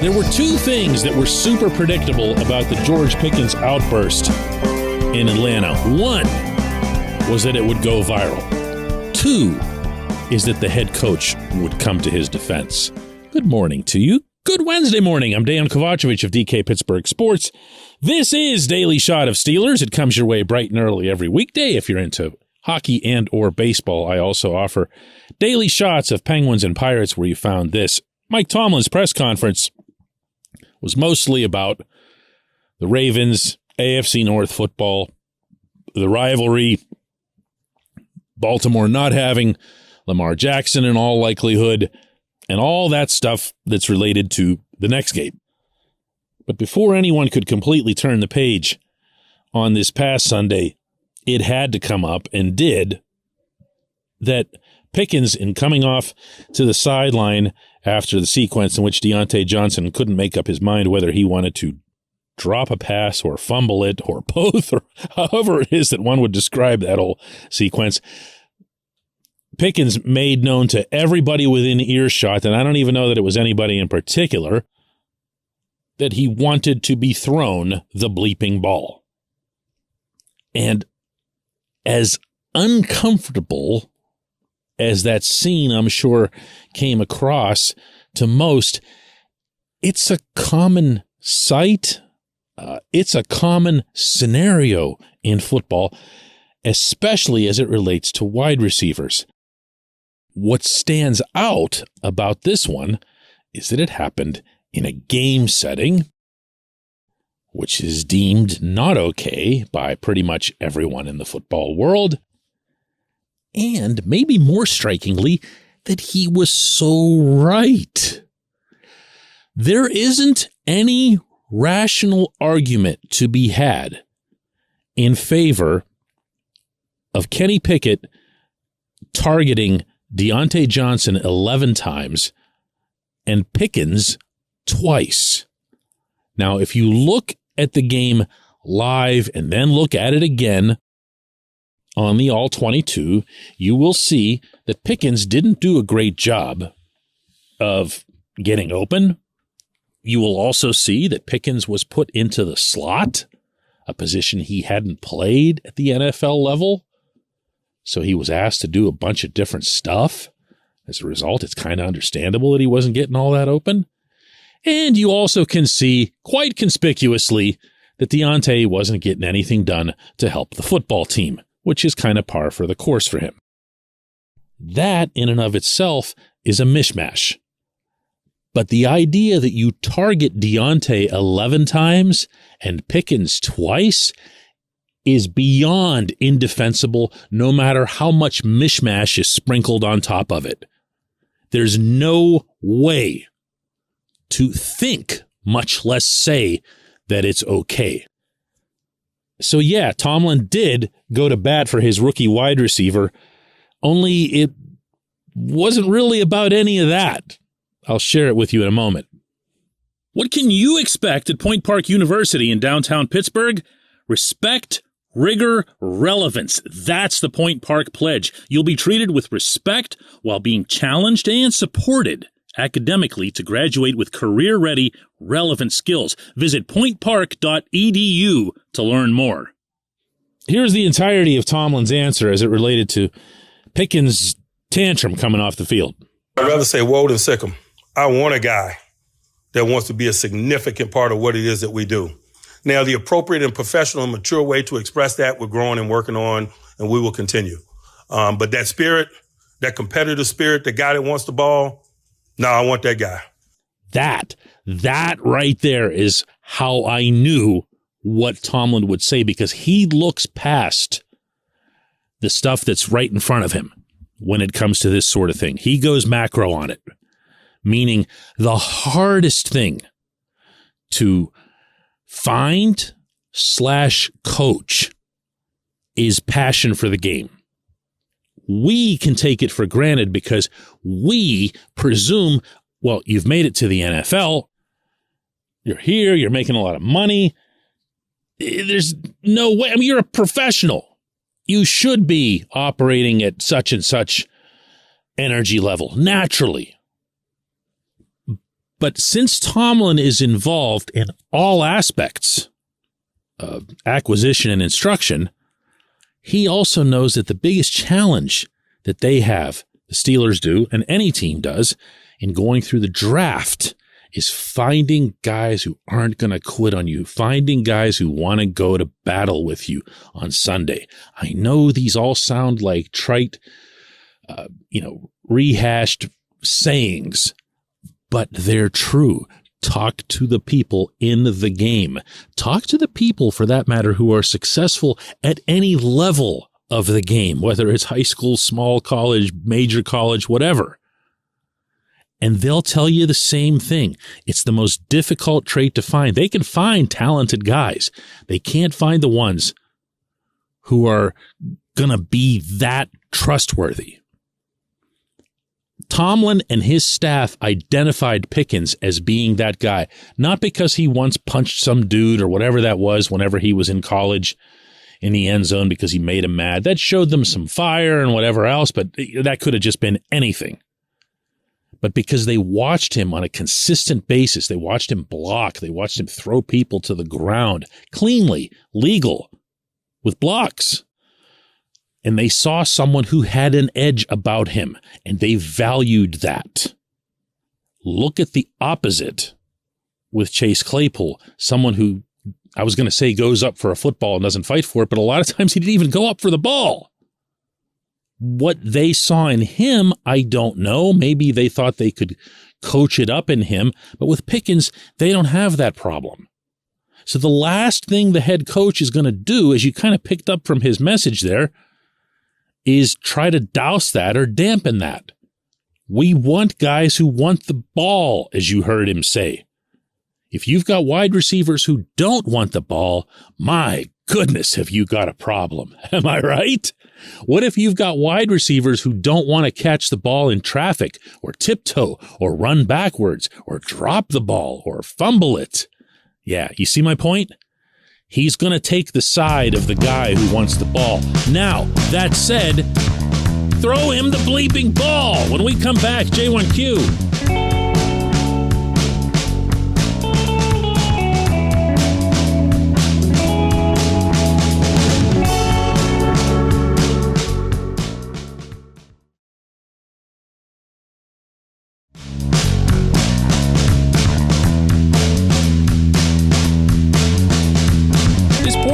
There were two things that were super predictable about the George Pickens outburst in Atlanta. One was that it would go viral. Two is that the head coach would come to his defense. Good morning to you. Good Wednesday morning. I'm Dejan Kovacevic of DK Pittsburgh Sports. This is Daily Shot of Steelers. It comes your way bright and early every weekday if you're into hockey and or baseball. I also offer daily shots of Penguins and Pirates where you found this. Mike Tomlin's press conference was mostly about the Ravens, AFC North football, the rivalry, Baltimore not having Lamar Jackson in all likelihood, and all that stuff that's related to the next game. But before anyone could completely turn the page on this past Sunday, it had to come up, and did, that Pickens, in coming off to the sideline after the sequence in which Deontay Johnson couldn't make up his mind whether he wanted to drop a pass or fumble it or both, or however it is that one would describe that whole sequence, Pickens made known to everybody within earshot, and I don't even know that it was anybody in particular, that he wanted to be thrown the bleeping ball. And as uncomfortable as that scene, I'm sure, came across to most, it's a common sight. It's a common scenario in football, especially as it relates to wide receivers. What stands out about this one is that it happened in a game setting, which is deemed not okay by pretty much everyone in the football world. And maybe more strikingly, that he was so right. There isn't any rational argument to be had in favor of Kenny Pickett targeting Deontay Johnson 11 times and Pickens twice. Now, if you look at the game live and then look at it again on the All-22, you will see that Pickens didn't do a great job of getting open. You will also see that Pickens was put into the slot, a position he hadn't played at the NFL level. So he was asked to do a bunch of different stuff. As a result, it's kind of understandable that he wasn't getting all that open. And you also can see quite conspicuously that Deontay wasn't getting anything done to help the football team, which is kind of par for the course for him. That in and of itself is a mishmash. But the idea that you target Deontay 11 times and Pickens twice is beyond indefensible, no matter how much mishmash is sprinkled on top of it. There's no way to think, much less say, that it's okay. So yeah, Tomlin did go to bat for his rookie wide receiver, only it wasn't really about any of that. I'll share it with you in a moment. What can you expect at Point Park University in downtown Pittsburgh? Respect, rigor, relevance. That's the Point Park Pledge. You'll be treated with respect while being challenged and supported academically to graduate with career-ready, relevant skills. Visit pointpark.edu to learn more. Here's the entirety of Tomlin's answer as it related to Pickens' tantrum coming off the field. I'd rather say woe than sick 'em. I want a guy that wants to be a significant part of what it is that we do. Now, the appropriate and professional and mature way to express that, we're growing and working on, and we will continue. But that spirit, that competitive spirit, the guy that wants the ball, no, I want that guy. That right there is how I knew what Tomlin would say, because he looks past the stuff that's right in front of him when it comes to this sort of thing. He goes macro on it, meaning the hardest thing to find/coach is passion for the game. We can take it for granted because we presume, well, you've made it to the NFL. You're here. You're making a lot of money. There's no way. I mean, you're a professional. You should be operating at such and such energy level naturally. But since Tomlin is involved in all aspects of acquisition and instruction, he also knows that the biggest challenge that they have, the Steelers do, and any team does, in going through the draft is finding guys who aren't going to quit on you, finding guys who want to go to battle with you on Sunday. I know these all sound like trite, rehashed sayings, but they're true. Talk to the people in the game. Talk to the people, for that matter, who are successful at any level of the game, whether it's high school, small college, major college, whatever. And they'll tell you the same thing. It's the most difficult trait to find. They can find talented guys. They can't find the ones who are going to be that trustworthy. Tomlin and his staff identified Pickens as being that guy, not because he once punched some dude or whatever that was whenever he was in college in the end zone because he made him mad. That showed them some fire and whatever else, but that could have just been anything. But because they watched him on a consistent basis, they watched him block, they watched him throw people to the ground, cleanly, legal, with blocks. And they saw someone who had an edge about him, and they valued that. Look at the opposite with Chase Claypool, someone who, I was going to say, goes up for a football and doesn't fight for it, but a lot of times he didn't even go up for the ball. What they saw in him, I don't know. Maybe they thought they could coach it up in him, but with Pickens, they don't have that problem. So the last thing the head coach is going to do, as you kind of picked up from his message there, is try to douse that or dampen that. We want guys who want the ball, as you heard him say. If you've got wide receivers who don't want the ball, my goodness, have you got a problem. Am I right? What if you've got wide receivers who don't want to catch the ball in traffic or tiptoe or run backwards or drop the ball or fumble it? Yeah, you see my point? He's going to take the side of the guy who wants the ball. Now, that said, throw him the bleeping ball. When we come back, J1Q.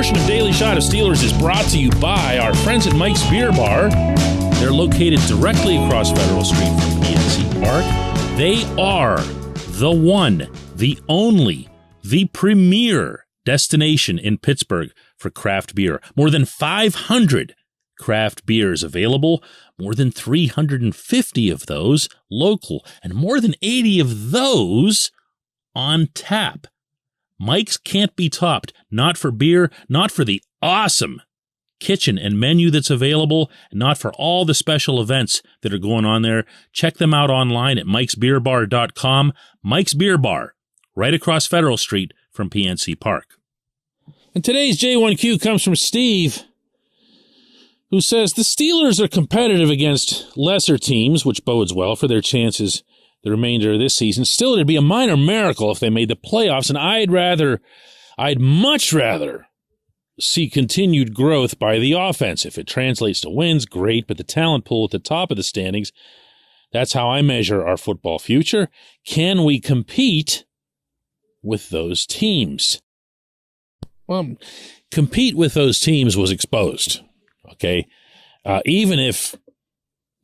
Of Daily Shot of Steelers is brought to you by our friends at Mike's Beer Bar. They're located directly across Federal Street from PNC Park. They are the one, the only, the premier destination in Pittsburgh for craft beer. More than 500 craft beers available, more than 350 of those local, and more than 80 of those on tap. Mike's can't be topped, not for beer, not for the awesome kitchen and menu that's available, and not for all the special events that are going on there. Check them out online at mikesbeerbar.com. Mike's Beer Bar, right across Federal Street from PNC Park. And today's J1Q comes from Steve, who says the Steelers are competitive against lesser teams, which bodes well for their chances the remainder of this season. Still, it'd be a minor miracle if they made the playoffs, and I'd much rather see continued growth by the offense. If it translates to wins, great, but the talent pool at the top of the standings, that's how I measure our football future. Can we compete with those teams? Well, compete with those teams was exposed, okay? Even if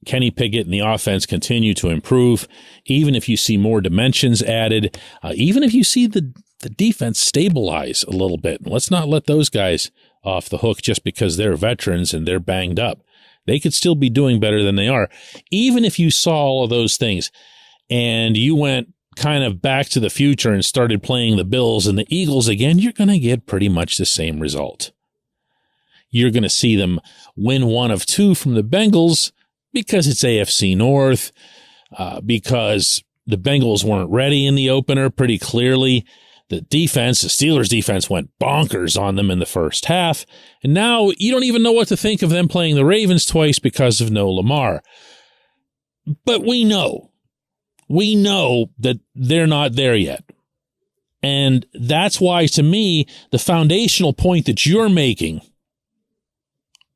Kenny Pickett and the offense continue to improve, even if you see more dimensions added, even if you see the defense stabilize a little bit. Let's not let those guys off the hook just because they're veterans and they're banged up. They could still be doing better than they are. Even if you saw all of those things and you went kind of back to the future and started playing the Bills and the Eagles again, you're going to get pretty much the same result. You're going to see them win one of two from the Bengals, because it's AFC North, because the Bengals weren't ready in the opener pretty clearly. The Steelers defense went bonkers on them in the first half. And now you don't even know what to think of them playing the Ravens twice because of no Lamar. But we know we know that they're not there yet. And that's why, to me, the foundational point that you're making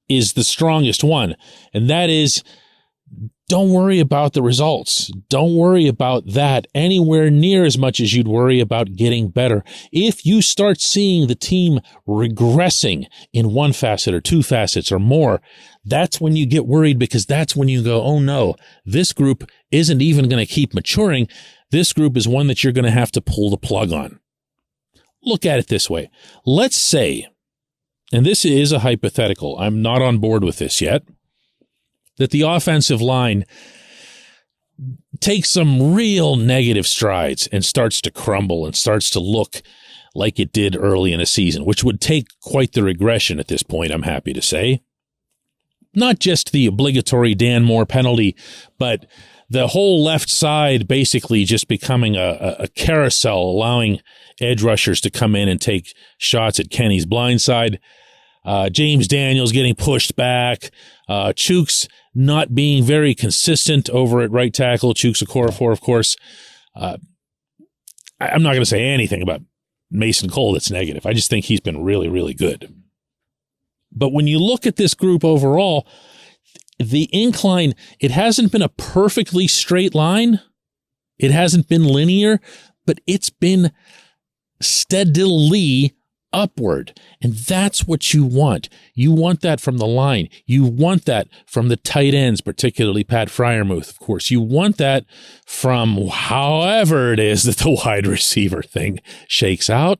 is the strongest one. And that is, don't worry about the results. Don't worry about that anywhere near as much as you'd worry about getting better. If you start seeing the team regressing in one facet or two facets or more, that's when you get worried, because that's when you go, oh no, this group isn't even going to keep maturing. This group is one that you're going to have to pull the plug on. Look at it this way. Let's say, and this is a hypothetical, I'm not on board with this yet, that the offensive line takes some real negative strides and starts to crumble and starts to look like it did early in a season, which would take quite the regression at this point, I'm happy to say. Not just the obligatory Dan Moore penalty, but the whole left side basically just becoming a carousel, allowing edge rushers to come in and take shots at Kenny's blind side. James Daniels getting pushed back. Chooks not being very consistent over at right tackle. Chooks Okorafor, of course. I'm not going to say anything about Mason Cole that's negative. I just think he's been really, really good. But when you look at this group overall, the incline, it hasn't been a perfectly straight line. It hasn't been linear, but it's been steadily upward. And that's what you want. You want that from the line. You want that from the tight ends, particularly Pat Freiermuth, of course. You want that from however it is that the wide receiver thing shakes out.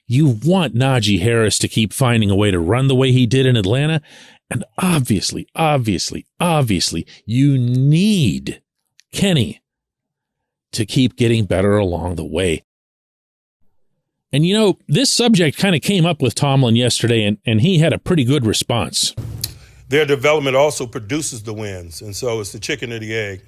You want Najee Harris to keep finding a way to run the way he did in Atlanta. And obviously, you need Kenny to keep getting better along the way. And, you know, this subject kind of came up with Tomlin yesterday, and he had a pretty good response. Their development also produces the wins, and so it's the chicken or the egg.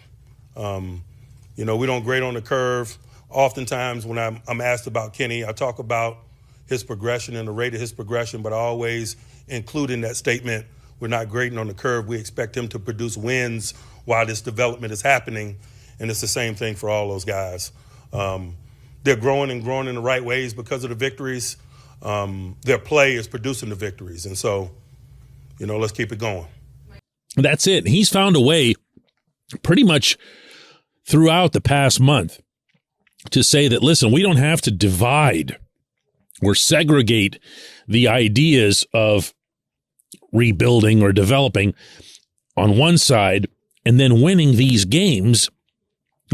We don't grade on the curve. Oftentimes when I'm asked about Kenny, I talk about his progression and the rate of his progression, but I always include in that statement, we're not grading on the curve. We expect him to produce wins while this development is happening, and it's the same thing for all those guys. They're growing in the right ways because of the victories. Their play is producing the victories. And so, let's keep it going. That's it. He's found a way pretty much throughout the past month to say that, listen, we don't have to divide or segregate the ideas of rebuilding or developing on one side and then winning these games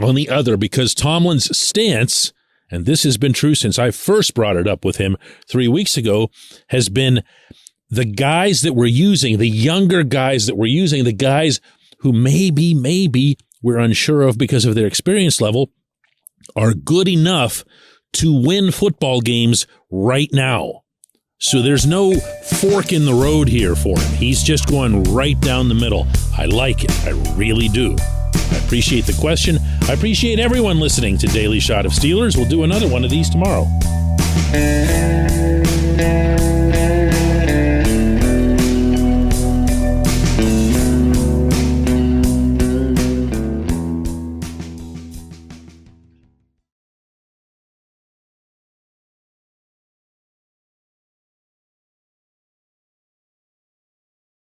on the other, because Tomlin's stance, and this has been true since I first brought it up with him 3 weeks ago, has been the guys that we're using, the younger guys that we're using, the guys who maybe we're unsure of because of their experience level, are good enough to win football games right now. So there's no fork in the road here for him. He's just going right down the middle. I like it. I really do. I appreciate the question. I appreciate everyone listening to Daily Shot of Steelers. We'll do another one of these tomorrow.